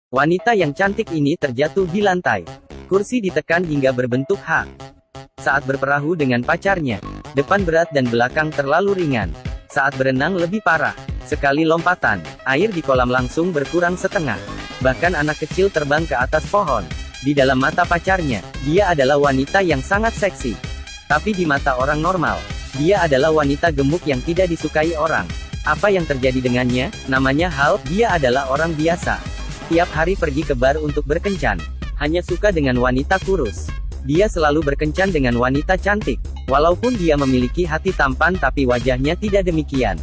Wanita yang cantik ini terjatuh di lantai. Kursi ditekan hingga berbentuk H. Saat berperahu dengan pacarnya, depan berat dan belakang terlalu ringan. Saat berenang lebih parah. Sekali lompatan, air di kolam langsung berkurang setengah. Bahkan anak kecil terbang ke atas pohon. Di dalam mata pacarnya, dia adalah wanita yang sangat seksi. Tapi di mata orang normal, dia adalah wanita gemuk yang tidak disukai orang. Apa yang terjadi dengannya? Namanya Hal, dia adalah orang biasa. Tiap hari pergi ke bar untuk berkencan. Hanya suka dengan wanita kurus. Dia selalu berkencan dengan wanita cantik. Walaupun dia memiliki hati tampan tapi wajahnya tidak demikian.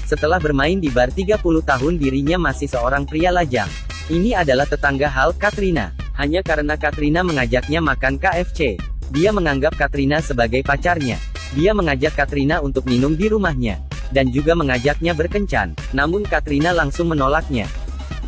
Setelah bermain di bar 30 tahun dirinya masih seorang pria lajang. Ini adalah tetangga Hal, Katrina. Hanya karena Katrina mengajaknya makan KFC. Dia menganggap Katrina sebagai pacarnya. Dia mengajak Katrina untuk minum di rumahnya. Dan juga mengajaknya berkencan. Namun Katrina langsung menolaknya.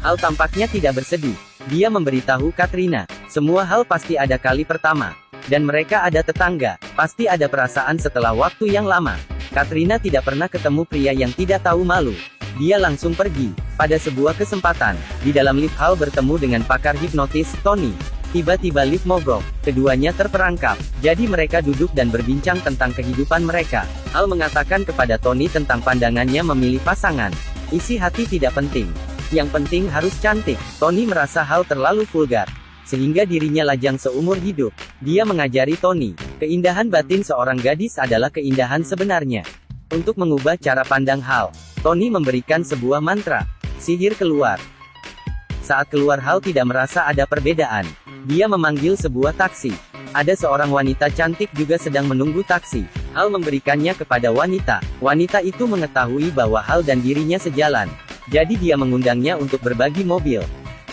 Hal tampaknya tidak bersedih. Dia memberitahu Katrina, semua hal pasti ada kali pertama. Dan mereka ada tetangga, pasti ada perasaan setelah waktu yang lama. Katrina tidak pernah ketemu pria yang tidak tahu malu. Dia langsung pergi. Pada sebuah kesempatan, di dalam lift Hal bertemu dengan pakar hipnotis, Tony. Tiba-tiba lift mogok, keduanya terperangkap. Jadi mereka duduk dan berbincang tentang kehidupan mereka. Hal mengatakan kepada Tony tentang pandangannya memilih pasangan. Isi hati tidak penting. Yang penting harus cantik. Tony merasa Hal terlalu vulgar, sehingga dirinya lajang seumur hidup. Dia mengajari Tony, keindahan batin seorang gadis adalah keindahan sebenarnya. Untuk mengubah cara pandang Hal, Tony memberikan sebuah mantra, sihir keluar. Saat keluar Hal tidak merasa ada perbedaan. Dia memanggil sebuah taksi. Ada seorang wanita cantik juga sedang menunggu taksi. Hal memberikannya kepada wanita. Wanita itu mengetahui bahwa Hal dan dirinya sejalan. Jadi dia mengundangnya untuk berbagi mobil.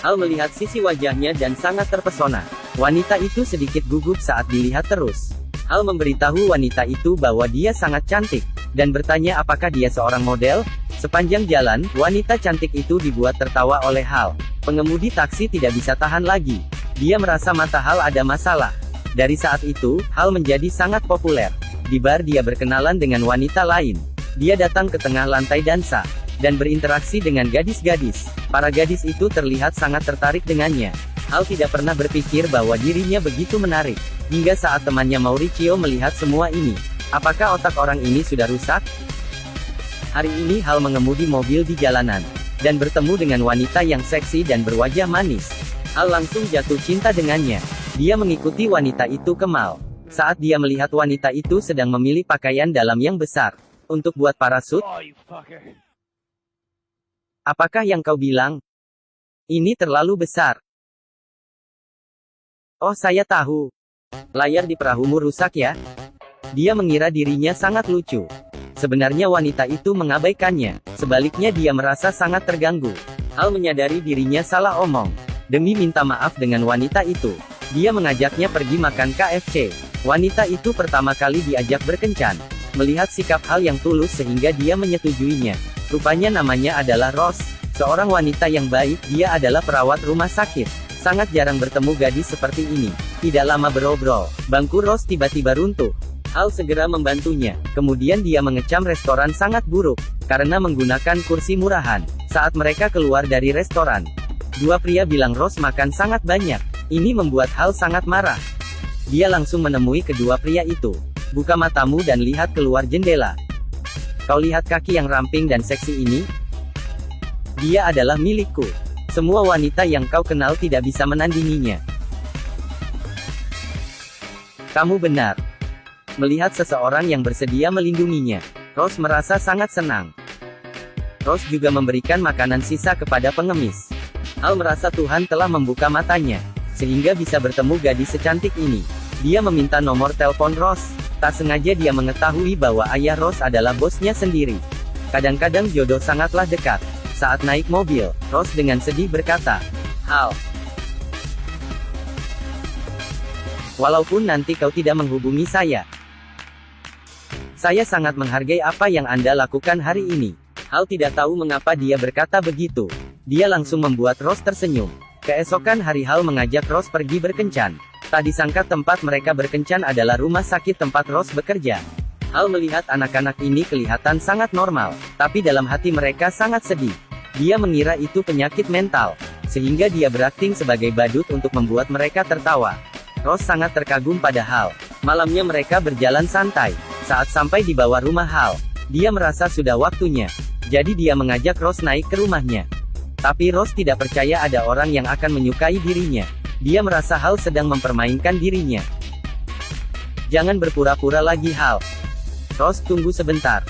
Hal melihat sisi wajahnya dan sangat terpesona. Wanita itu sedikit gugup saat dilihat terus. Hal memberitahu wanita itu bahwa dia sangat cantik, dan bertanya apakah dia seorang model. Sepanjang jalan, wanita cantik itu dibuat tertawa oleh Hal. Pengemudi taksi tidak bisa tahan lagi. Dia merasa mata Hal ada masalah. Dari saat itu, Hal menjadi sangat populer. Di bar dia berkenalan dengan wanita lain. Dia datang ke tengah lantai dansa dan berinteraksi dengan gadis-gadis. Para gadis itu terlihat sangat tertarik dengannya. Hal tidak pernah berpikir bahwa dirinya begitu menarik. Hingga saat temannya Mauricio melihat semua ini. Apakah otak orang ini sudah rusak? Hari ini Hal mengemudi mobil di jalanan. Dan bertemu dengan wanita yang seksi dan berwajah manis. Hal langsung jatuh cinta dengannya. Dia mengikuti wanita itu ke mall. Saat dia melihat wanita itu sedang memilih pakaian dalam yang besar. Untuk buat parasut. Apakah yang kau bilang? Ini terlalu besar. Oh, saya tahu. Layar di perahumu rusak ya? Dia mengira dirinya sangat lucu. Sebenarnya wanita itu mengabaikannya. Sebaliknya dia merasa sangat terganggu. Hal menyadari dirinya salah omong. Demi minta maaf dengan wanita itu, dia mengajaknya pergi makan KFC. Wanita itu pertama kali diajak berkencan. Melihat sikap Hal yang tulus sehingga dia menyetujuinya. Rupanya namanya adalah Rose, seorang wanita yang baik. Dia adalah perawat rumah sakit. Sangat jarang bertemu gadis seperti ini. Tidak lama berobrol, bangku Rose tiba-tiba runtuh. Hal segera membantunya. Kemudian dia mengecam restoran sangat buruk, karena menggunakan kursi murahan. Saat mereka keluar dari restoran, dua pria bilang Rose makan sangat banyak. Ini membuat Hal sangat marah. Dia langsung menemui kedua pria itu. Buka matamu dan lihat keluar jendela. Kau lihat kaki yang ramping dan seksi ini? Dia adalah milikku. Semua wanita yang kau kenal tidak bisa menandinginya. Kamu benar. Melihat seseorang yang bersedia melindunginya, Rose merasa sangat senang. Rose juga memberikan makanan sisa kepada pengemis. Hal merasa Tuhan telah membuka matanya, sehingga bisa bertemu gadis secantik ini. Dia meminta nomor telepon Rose. Tak sengaja dia mengetahui bahwa ayah Rose adalah bosnya sendiri. Kadang-kadang jodoh sangatlah dekat. Saat naik mobil, Rose dengan sedih berkata, Hal, walaupun nanti kau tidak menghubungi saya sangat menghargai apa yang Anda lakukan hari ini. Hal tidak tahu mengapa dia berkata begitu. Dia langsung membuat Rose tersenyum. Keesokan hari Hal mengajak Rose pergi berkencan. Tak disangka tempat mereka berkencan adalah rumah sakit tempat Rose bekerja. Hal melihat anak-anak ini kelihatan sangat normal, tapi dalam hati mereka sangat sedih. Dia mengira itu penyakit mental. sehingga dia berakting sebagai badut untuk membuat mereka tertawa. Ross sangat terkagum pada Hal. Malamnya mereka berjalan santai. Saat sampai di bawah rumah Hal, dia merasa sudah waktunya. Jadi dia mengajak Ross naik ke rumahnya. Tapi Ross tidak percaya ada orang yang akan menyukai dirinya. Dia merasa Hal sedang mempermainkan dirinya. Jangan berpura-pura lagi Hal. Ross tunggu sebentar.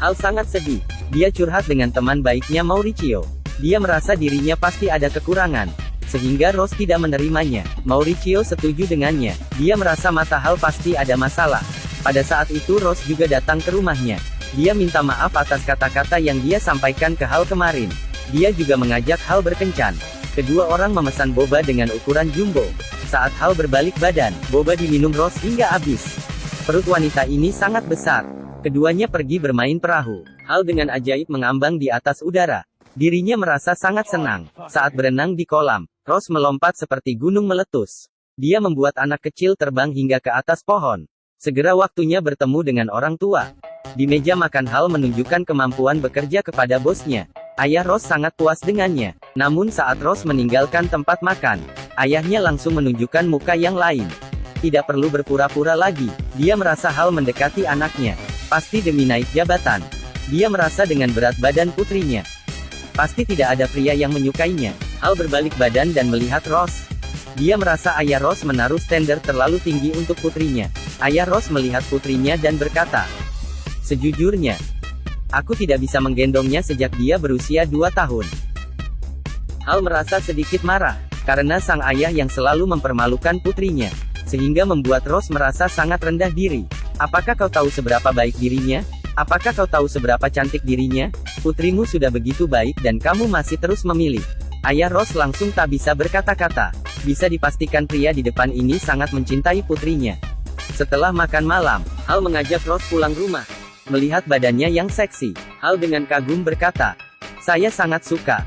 Hal sangat sedih. Dia curhat dengan teman baiknya Mauricio. Dia merasa dirinya pasti ada kekurangan, sehingga Ross tidak menerimanya. Mauricio setuju dengannya. Dia merasa mata Hal pasti ada masalah. Pada saat itu Ross juga datang ke rumahnya. Dia minta maaf atas kata-kata yang dia sampaikan ke Hal kemarin. Dia juga mengajak Hal berkencan. Kedua orang memesan boba dengan ukuran jumbo. Saat Hal berbalik badan, boba diminum Ross hingga habis. Perut wanita ini sangat besar. Keduanya pergi bermain perahu. Hal dengan ajaib mengambang di atas udara. Dirinya merasa sangat senang. Saat berenang di kolam, Ross melompat seperti gunung meletus. Dia membuat anak kecil terbang hingga ke atas pohon. Segera waktunya bertemu dengan orang tua. Di meja makan Hal menunjukkan kemampuan bekerja kepada bosnya. Ayah Ross sangat puas dengannya. Namun saat Ross meninggalkan tempat makan, ayahnya langsung menunjukkan muka yang lain. Tidak perlu berpura-pura lagi. Dia merasa Hal mendekati anaknya. Pasti demi naik jabatan. Dia merasa dengan berat badan putrinya. Pasti tidak ada pria yang menyukainya. Hal berbalik badan dan melihat Ross. Dia merasa ayah Ross menaruh standar terlalu tinggi untuk putrinya. Ayah Ross melihat putrinya dan berkata, "Sejujurnya, aku tidak bisa menggendongnya sejak dia berusia 2 tahun." Hal merasa sedikit marah, karena sang ayah yang selalu mempermalukan putrinya, sehingga membuat Ross merasa sangat rendah diri. Apakah kau tahu seberapa baik dirinya? Apakah kau tahu seberapa cantik dirinya? Putrimu sudah begitu baik dan kamu masih terus memilih. Ayah Ross langsung tak bisa berkata-kata. Bisa dipastikan pria di depan ini sangat mencintai putrinya. Setelah makan malam, Hal mengajak Ross pulang rumah. Melihat badannya yang seksi, Hal dengan kagum berkata, "Saya sangat suka."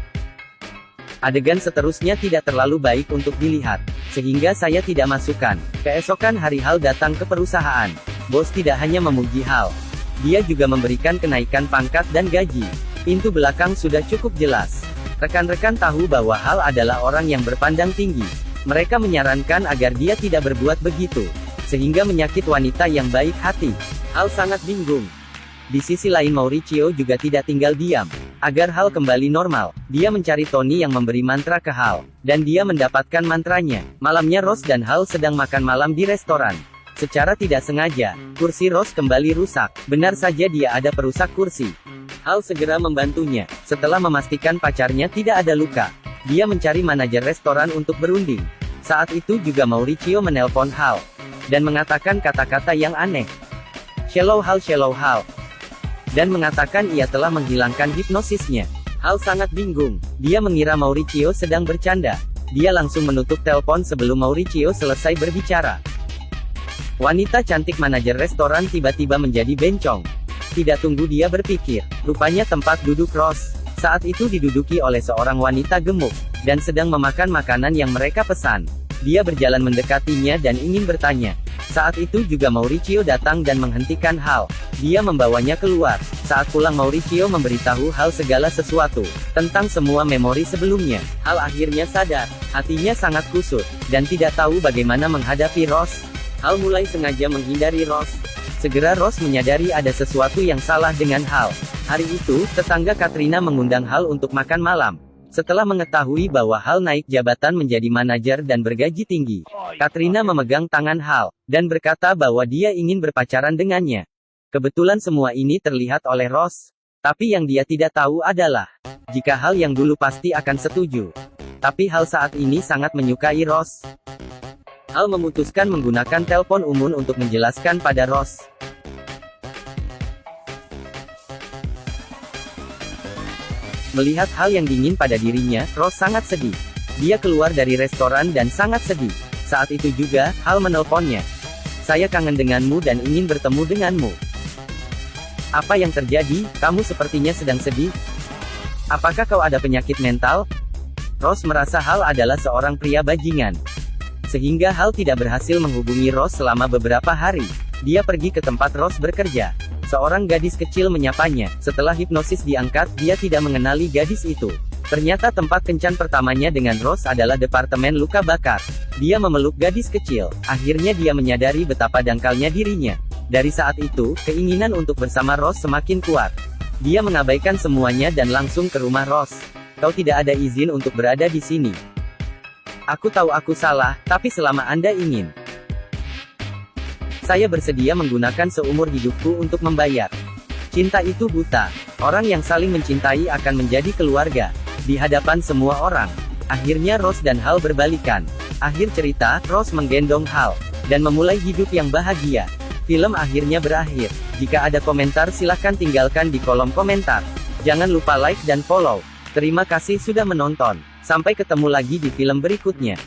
Adegan seterusnya tidak terlalu baik untuk dilihat, sehingga saya tidak masukkan. Keesokan hari Hal datang ke perusahaan. Bos tidak hanya memuji Hal, dia juga memberikan kenaikan pangkat dan gaji. Pintu belakang sudah cukup jelas. Rekan-rekan tahu bahwa Hal adalah orang yang berpandang tinggi. Mereka menyarankan agar dia tidak berbuat begitu, sehingga menyakit wanita yang baik hati. Hal sangat bingung. Di sisi lain Mauricio juga tidak tinggal diam. Agar Hal kembali normal, dia mencari Tony yang memberi mantra ke Hal, dan dia mendapatkan mantranya. Malamnya Ross dan Hal sedang makan malam di restoran. Secara tidak sengaja, kursi Ross kembali rusak. Benar saja dia ada perusak kursi. Hal segera membantunya. Setelah memastikan pacarnya tidak ada luka, dia mencari manajer restoran untuk berunding. Saat itu juga Mauricio menelpon Hal, dan mengatakan kata-kata yang aneh. Shallow Hal. Dan mengatakan ia telah menghilangkan hipnosisnya. Hal sangat bingung. Dia mengira Mauricio sedang bercanda. Dia langsung menutup telepon sebelum Mauricio selesai berbicara. Wanita cantik manajer restoran tiba-tiba menjadi bencong. Tidak tunggu dia berpikir, rupanya tempat duduk Ross saat itu diduduki oleh seorang wanita gemuk, dan sedang memakan makanan yang mereka pesan. Dia berjalan mendekatinya dan ingin bertanya. Saat itu juga Mauricio datang dan menghentikan Hal. Dia membawanya keluar. Saat pulang Mauricio memberitahu Hal segala sesuatu, tentang semua memori sebelumnya. Hal akhirnya sadar, hatinya sangat kusut, dan tidak tahu bagaimana menghadapi Ross. Hal mulai sengaja menghindari Ross. Segera Ross menyadari ada sesuatu yang salah dengan Hal. Hari itu, tetangga Katrina mengundang Hal untuk makan malam. Setelah mengetahui bahwa Hal naik jabatan menjadi manajer dan bergaji tinggi, Katrina memegang tangan Hal, dan berkata bahwa dia ingin berpacaran dengannya. Kebetulan semua ini terlihat oleh Ross. Tapi yang dia tidak tahu adalah, jika Hal yang dulu pasti akan setuju. Tapi Hal saat ini sangat menyukai Ross. Hal memutuskan menggunakan telepon umum untuk menjelaskan pada Ross. Melihat hal yang dingin pada dirinya, Ross sangat sedih. Dia keluar dari restoran dan sangat sedih. Saat itu juga, Hal menelponnya. "Saya kangen denganmu dan ingin bertemu denganmu." "Apa yang terjadi? Kamu sepertinya sedang sedih. Apakah kau ada penyakit mental?" Ross merasa Hal adalah seorang pria bajingan, sehingga Hal tidak berhasil menghubungi Ross selama beberapa hari. Dia pergi ke tempat Ross bekerja. Seorang gadis kecil menyapanya. Setelah hipnosis diangkat, dia tidak mengenali gadis itu. Ternyata tempat kencan pertamanya dengan Rose adalah departemen luka bakar. Dia memeluk gadis kecil. Akhirnya dia menyadari betapa dangkalnya dirinya. Dari saat itu, keinginan untuk bersama Rose semakin kuat. Dia mengabaikan semuanya dan langsung ke rumah Rose. Kau tidak ada izin untuk berada di sini. Aku tahu aku salah, tapi selama Anda ingin, saya bersedia menggunakan seumur hidupku untuk membayar. Cinta itu buta. Orang yang saling mencintai akan menjadi keluarga. Di hadapan semua orang. Akhirnya Rose dan Hal berbalikan. Akhir cerita, Rose menggendong Hal. Dan memulai hidup yang bahagia. Film akhirnya berakhir. Jika ada komentar silahkan tinggalkan di kolom komentar. Jangan lupa like dan follow. Terima kasih sudah menonton. Sampai ketemu lagi di film berikutnya.